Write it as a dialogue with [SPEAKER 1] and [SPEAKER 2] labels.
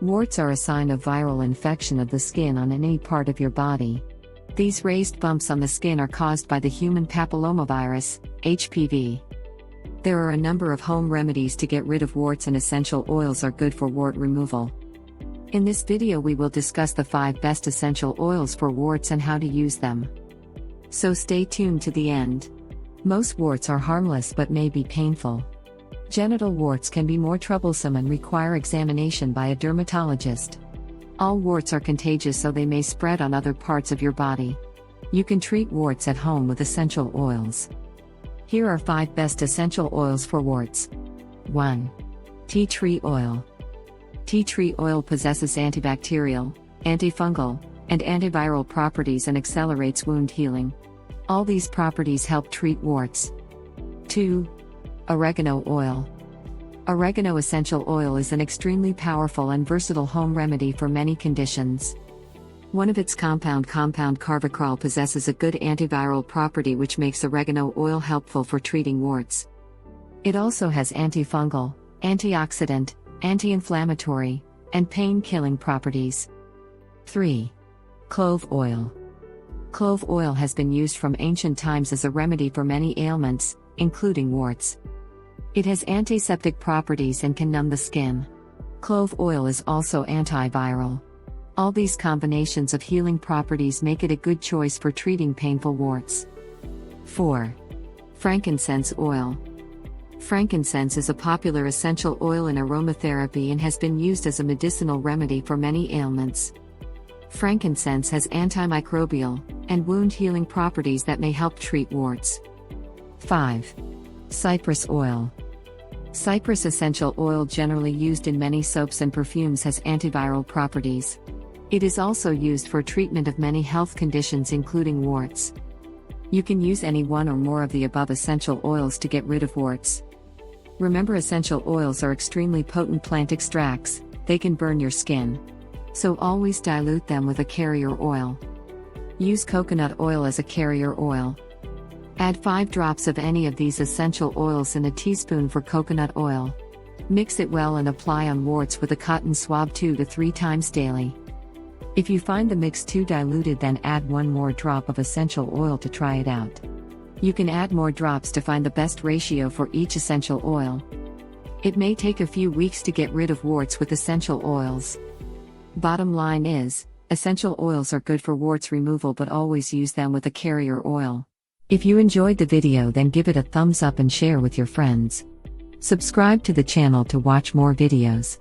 [SPEAKER 1] Warts are a sign of viral infection of the skin on any part of your body. These raised bumps on the skin are caused by the human papillomavirus, HPV. There are a number of home remedies to get rid of warts, and essential oils are good for wart removal. In this video we will discuss the 5 best essential oils for warts and how to use them. So stay tuned to the end. Most warts are harmless but may be painful. Genital warts can be more troublesome and require examination by a dermatologist. All warts are contagious, so they may spread on other parts of your body. You can treat warts at home with essential oils. Here are 5 best essential oils for warts. 1. Tea tree oil. Tea tree oil possesses antibacterial, antifungal, and antiviral properties and accelerates wound healing. All these properties help treat warts. 2. Oregano oil. Oregano essential oil is an extremely powerful and versatile home remedy for many conditions. One of its compound carvacrol possesses a good antiviral property which makes oregano oil helpful for treating warts. It also has antifungal, antioxidant, anti-inflammatory, and pain-killing properties. 3. Clove oil. Clove oil has been used from ancient times as a remedy for many ailments, including warts. It has antiseptic properties and can numb the skin. Clove oil is also antiviral. All these combinations of healing properties make it a good choice for treating painful warts. 4. Frankincense oil. Frankincense is a popular essential oil in aromatherapy and has been used as a medicinal remedy for many ailments. Frankincense has antimicrobial and wound healing properties that may help treat warts. 5. Cypress oil. Cypress essential oil, generally used in many soaps and perfumes, has antiviral properties. It is also used for treatment of many health conditions including warts. You can use any one or more of the above essential oils to get rid of warts. Remember, essential oils are extremely potent plant extracts. They can burn your skin. So always dilute them with a carrier oil. Use coconut oil as a carrier oil. Add 5 drops of any of these essential oils in a teaspoon for coconut oil. Mix it well and apply on warts with a cotton swab 2 to 3 times daily. If you find the mix too diluted, then add 1 more drop of essential oil to try it out. You can add more drops to find the best ratio for each essential oil. It may take a few weeks to get rid of warts with essential oils. Bottom line is, essential oils are good for warts removal, but always use them with a carrier oil. If you enjoyed the video, then give it a thumbs up and share with your friends. Subscribe to the channel to watch more videos.